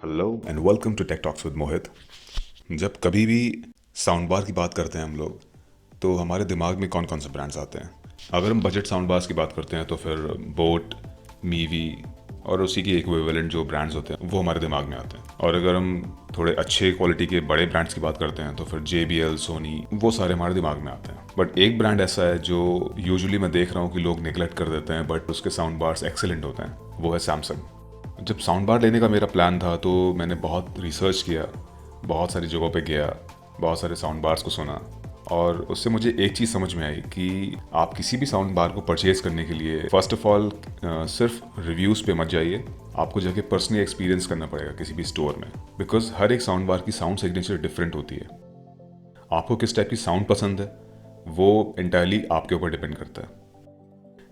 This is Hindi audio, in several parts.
Hello and welcome to tech talks with Mohit. जब कभी भी साउंड बार की बात करते हैं हम लोग तो हमारे दिमाग में कौन कौन से ब्रांड्स आते हैं। अगर हम बजट साउंड बार्स की बात करते हैं तो फिर बोट, मीवी और उसी की इक्विवेलेंट जो ब्रांड्स होते हैं वो हमारे दिमाग में आते हैं। और अगर हम थोड़े अच्छे क्वालिटी के बड़े ब्रांड्स की बात करते हैं तो फिर JBL, सोनी, वो सारे हमारे दिमाग में आते हैं। बट एक ब्रांड ऐसा है जो यूजुअली मैं देख रहा हूँ कि लोग निगलेक्ट कर देते हैं, बट उसके साउंड बार्स एक्सेलेंट होते हैं, वो है सैमसंग। जब साउंड बार लेने का मेरा प्लान था तो मैंने बहुत रिसर्च किया, बहुत सारी जगहों पे गया, बहुत सारे साउंड बार्स को सुना और उससे मुझे एक चीज़ समझ में आई कि आप किसी भी साउंड बार को परचेज़ करने के लिए फर्स्ट ऑफ ऑल सिर्फ रिव्यूज़ पे मत जाइए, आपको जाके पर्सनली एक्सपीरियंस करना पड़ेगा किसी भी स्टोर में। बिकॉज हर एक साउंड बार की साउंड सिग्नेचर डिफरेंट होती है। आपको किस टाइप की साउंड पसंद है वो इंटायरली आपके ऊपर डिपेंड करता है।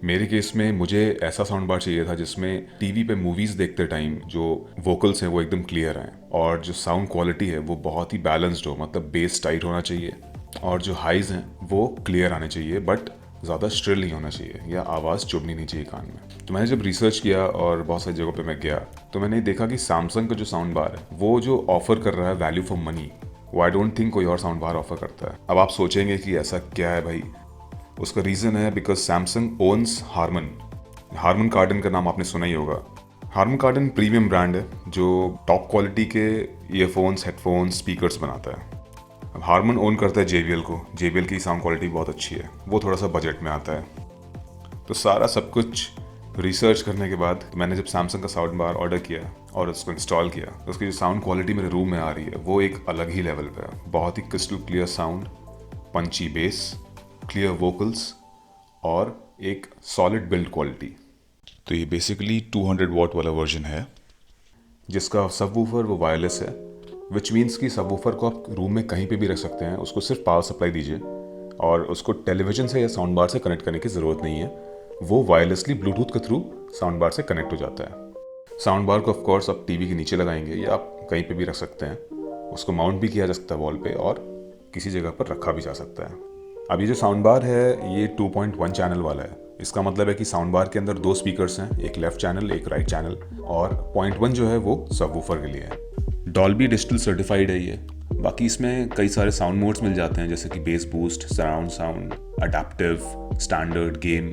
मेरे केस में मुझे ऐसा साउंड बार चाहिए था जिसमें टीवी पे मूवीज़ देखते टाइम जो वोकल्स हैं वो एकदम क्लियर आएँ और जो साउंड क्वालिटी है वो बहुत ही बैलेंस्ड हो, मतलब बेस टाइट होना चाहिए और जो हाइज़ हैं वो क्लियर आने चाहिए, बट ज़्यादा श्रिल नहीं होना चाहिए या आवाज़ चुभनी नहीं चाहिए कान में। तो मैंने जब रिसर्च किया और बहुत सारी जगहों पे मैं गया तो मैंने देखा कि सैमसंग का जो साउंड बार है वो जो ऑफर कर रहा है वैल्यू फॉर मनी, वो आई डोंट थिंक कोई और साउंड बार ऑफर करता है। अब आप सोचेंगे कि ऐसा क्या है भाई, उसका रीज़न है because Samsung ons Harman Kardon का नाम आपने सुना ही होगा। हार्मन कार्डन प्रीमियम ब्रांड है जो टॉप क्वालिटी के ईयरफोन्स, हेडफोन्स, स्पीकर्स बनाता है। अब हार्मन ओन करता है JBL को। JBL की साउंड क्वालिटी बहुत अच्छी है, वो थोड़ा सा बजट में आता है। तो सारा सब कुछ रिसर्च करने के बाद मैंने जब सैमसंग का साउंड बार ऑर्डर किया और उसको इंस्टॉल किया तो उसकी जो साउंड क्वालिटी मेरे रूम में आ रही है वो एक अलग ही लेवल पे है। बहुत ही crystal clear sound, punchy bass, clear vocals और एक सॉलिड बिल्ड क्वालिटी। तो ये बेसिकली 200 वॉट वाला वर्जन है जिसका सबवूफर वो वायरलेस है, विच मीन्स कि सबवूफर को आप रूम में कहीं पे भी रख सकते हैं। उसको सिर्फ पावर सप्लाई दीजिए और उसको टेलीविजन से या साउंड बार से कनेक्ट करने की ज़रूरत नहीं है, वो वायरलेसली ब्लूटूथ के थ्रू साउंड बार से कनेक्ट हो जाता है। साउंड बार को ऑफकोर्स आप टीवी के नीचे लगाएंगे या आप कहीं पे भी रख सकते हैं, उसको माउंट भी किया जा सकता है वॉल पे और किसी जगह पर रखा भी जा सकता है। अब ये जो साउंड बार है ये 2.1 चैनल वाला है। इसका मतलब है कि साउंड बार के अंदर 2 स्पीकर्स हैं, एक लेफ्ट चैनल एक राइट चैनल, और 0.1 जो है वो सबवूफर के लिए है। डॉल्बी डिजिटल सर्टिफाइड है ये। बाकी इसमें कई सारे साउंड मोड्स मिल जाते हैं जैसे कि base boost, surround sound, adaptive, standard, game.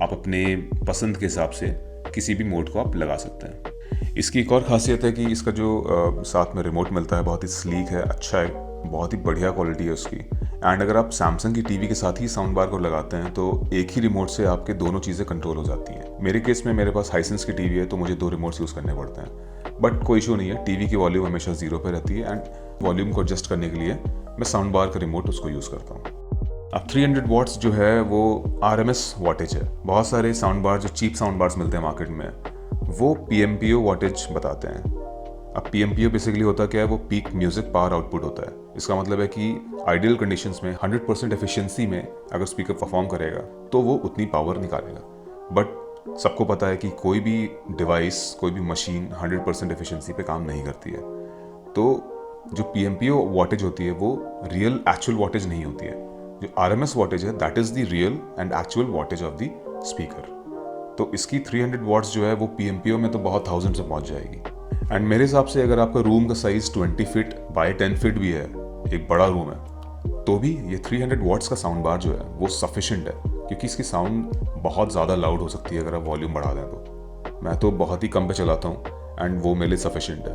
आप अपने पसंद के हिसाब से किसी भी मोड को आप लगा सकते हैं। इसकी एक और खासियत है कि इसका जो साथ में रिमोट मिलता है बहुत ही स्लीक है, अच्छा है, बहुत ही बढ़िया क्वालिटी है उसकी। एंड अगर आप सैमसंग की टीवी के साथ ही साउंड बार को लगाते हैं तो एक ही रिमोट से आपके दोनों चीज़ें कंट्रोल हो जाती हैं। मेरे केस में मेरे पास हाइसेंस की टीवी है तो मुझे 2 रिमोट्स यूज़ करने पड़ते हैं, बट कोई इशू नहीं है। टीवी की वॉल्यूम हमेशा 0 पे रहती है एंड वॉल्यूम को एडजस्ट करने के लिए मैं साउंड बार का रिमोट उसको यूज़ करता हूँ। अब 300 वॉट्स जो है वो RMS वॉटेज है। बहुत सारे साउंड बार जो चीप साउंड बार्स मिलते हैं मार्केट में वो PMPO वॉटेज बताते हैं। अब PMPO बेसिकली होता क्या है, वो पीक म्यूजिक पावर आउटपुट होता है। इसका मतलब है कि आइडियल कंडीशंस में 100% एफिशिएंसी में अगर स्पीकर परफॉर्म करेगा तो वो उतनी पावर निकालेगा। बट सबको पता है कि कोई भी डिवाइस, कोई भी मशीन 100% एफिशिएंसी पे काम नहीं करती है। तो जो PMPO वॉटेज होती है वो रियल एक्चुअल वॉटेज नहीं होती है। जो RMS वॉटेज है that is the real and actual wattage of the speaker. तो इसकी 300 वॉट्स जो है वो PMPO में तो बहुत थाउजेंड से पहुंच जाएगी। एंड मेरे हिसाब से अगर आपका रूम का साइज 20 फीट बाय 10 फीट भी है, एक बड़ा रूम है, तो भी ये 300 वॉट्स का साउंड बार जो है वो सफिशिएंट है, क्योंकि इसकी साउंड बहुत ज़्यादा लाउड हो सकती है अगर आप वॉल्यूम बढ़ा दें तो। मैं तो बहुत ही कम पे चलाता हूँ एंड वो मेरे लिए सफिशिएंट है।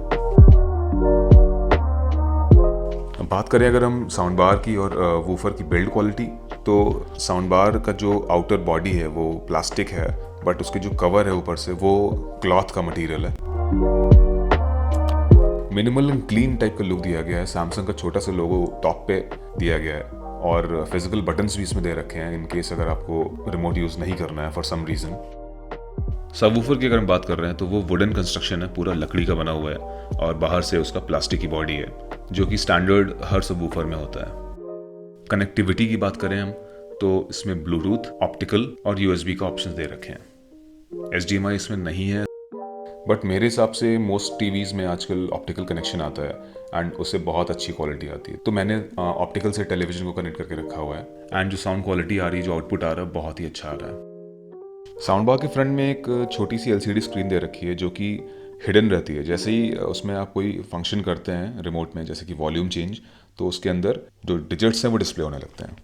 अब बात करें अगर हम साउंड बार की और वूफर की बिल्ड क्वालिटी, तो साउंड बार का जो आउटर बॉडी है वो प्लास्टिक है, बट उसके जो कवर है ऊपर से वो क्लॉथ का मटेरियल है। मिनिमल एंड क्लीन टाइप का लुक दिया गया है। सैमसंग का छोटा सा लोगो टॉप पे दिया गया है और फिजिकल बटन्स भी इसमें दे रखे हैं इन केस अगर आपको रिमोट यूज़ नहीं करना है फॉर सम रीज़न। सबवूफर की अगर हम बात कर रहे हैं तो वो वुडन कंस्ट्रक्शन है, पूरा लकड़ी का बना हुआ है और बाहर से उसका प्लास्टिक की बॉडी है जो कि स्टैंडर्ड हर सबवूफर में होता है। कनेक्टिविटी की बात करें हम तो इसमें ब्लूटूथ, ऑप्टिकल और USB का ऑप्शन दे रखे हैं। HDMI इसमें नहीं है, बट मेरे हिसाब से मोस्ट टीवीज़ में आजकल ऑप्टिकल कनेक्शन आता है एंड उससे बहुत अच्छी क्वालिटी आती है। तो मैंने ऑप्टिकल से टेलीविज़न को कनेक्ट करके रखा हुआ है एंड जो साउंड क्वालिटी आ रही है, जो आउटपुट आ रहा है, बहुत ही अच्छा आ रहा है। साउंड बार के फ्रंट में एक छोटी सी LCD स्क्रीन दे रखी है जो कि हिडन रहती है। जैसे ही उसमें आप कोई फंक्शन करते हैं रिमोट में, जैसे कि वॉल्यूम चेंज, तो उसके अंदर जो डिजिट्स हैं वो डिस्प्ले होने लगते हैं।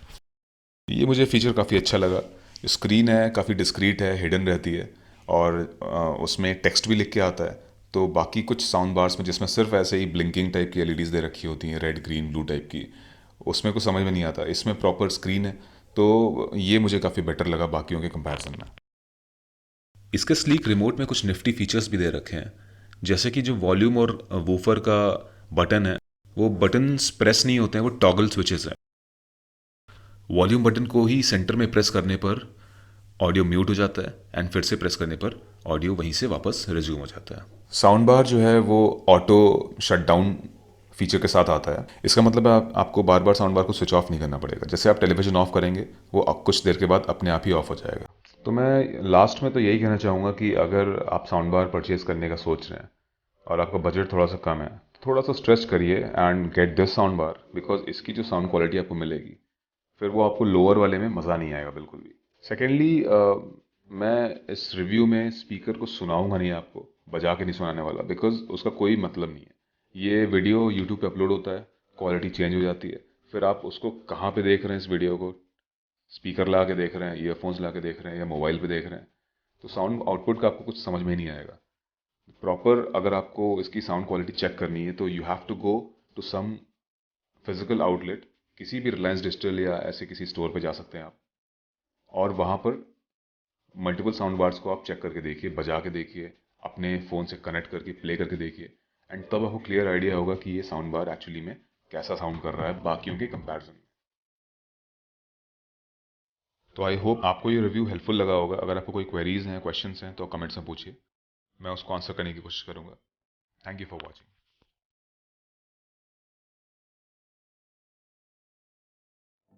ये मुझे फीचर काफ़ी अच्छा लगा। जो स्क्रीन है काफ़ी डिस्क्रीट है, हिडन रहती है, और उसमें टेक्स्ट भी लिख के आता है। तो बाकी कुछ साउंड बार्स में जिसमें सिर्फ ऐसे ही ब्लिंकिंग टाइप की एलईडीज़ दे रखी होती हैं, रेड ग्रीन ब्लू टाइप की, उसमें कुछ समझ में नहीं आता। इसमें प्रॉपर स्क्रीन है, तो ये मुझे काफ़ी बेटर लगा बाकियों के कंपैरिजन में। इसके स्लीक रिमोट में कुछ निफ्टी फीचर्स भी दे रखे हैं, जैसे कि जो वॉल्यूम और वूफर का बटन है, वो बटन्स प्रेस नहीं होते हैं, वो टॉगल स्विचेस हैं। वॉल्यूम बटन को ही सेंटर में प्रेस करने पर ऑडियो म्यूट हो जाता है, एंड फिर से प्रेस करने पर ऑडियो वहीं से वापस रिज्यूम हो जाता है। साउंड बार जो है वो ऑटो शट डाउन फीचर के साथ आता है। इसका मतलब है आपको बार बार साउंड बार को स्विच ऑफ नहीं करना पड़ेगा। जैसे आप टेलीविजन ऑफ करेंगे, वो कुछ देर के बाद अपने आप ही ऑफ हो जाएगा। तो मैं लास्ट में तो यही कहना चाहूँगा कि अगर आप साउंड बार परचेज़ करने का सोच रहे हैं और आपका बजट थोड़ा सा कम है, तो थोड़ा सा स्ट्रेच करिए and get this sound bar, because इसकी जो साउंड क्वालिटी आपको मिलेगी, फिर वो आपको लोअर वाले में मज़ा नहीं आएगा बिल्कुल भी। सेकेंडली, मैं इस रिव्यू में स्पीकर को सुनाऊंगा नहीं, आपको बजा के नहीं सुनाने वाला, बिकॉज उसका कोई मतलब नहीं है। ये वीडियो यूट्यूब पे अपलोड होता है, क्वालिटी चेंज हो जाती है, फिर आप उसको कहाँ पे देख रहे हैं इस वीडियो को, स्पीकर लगा के देख रहे हैं, ईयरफोन्स लगा के देख रहे हैं, या मोबाइल पे देख रहे हैं, तो साउंड आउटपुट का आपको कुछ समझ में ही नहीं आएगा प्रॉपर। अगर आपको इसकी साउंड क्वालिटी चेक करनी है तो you have to go to some physical outlet, किसी भी रिलायंस डिजिटल या ऐसे किसी स्टोर पे जा सकते हैं आप, और वहाँ पर मल्टीपल साउंड बार्स को आप चेक करके देखिए, बजा के देखिए, अपने फ़ोन से कनेक्ट करके प्ले करके देखिए, एंड तब आपको क्लियर आइडिया होगा कि ये साउंड बार एक्चुअली में कैसा साउंड कर रहा है बाकियों के कंपैरिजन में। तो आई होप आपको ये रिव्यू हेल्पफुल लगा होगा। अगर आपको कोई क्वेरीज हैं, क्वेश्चंस हैं, तो कमेंट्स में पूछिए, मैं उसको आंसर करने की कोशिश करूँगा। Thank you for watching.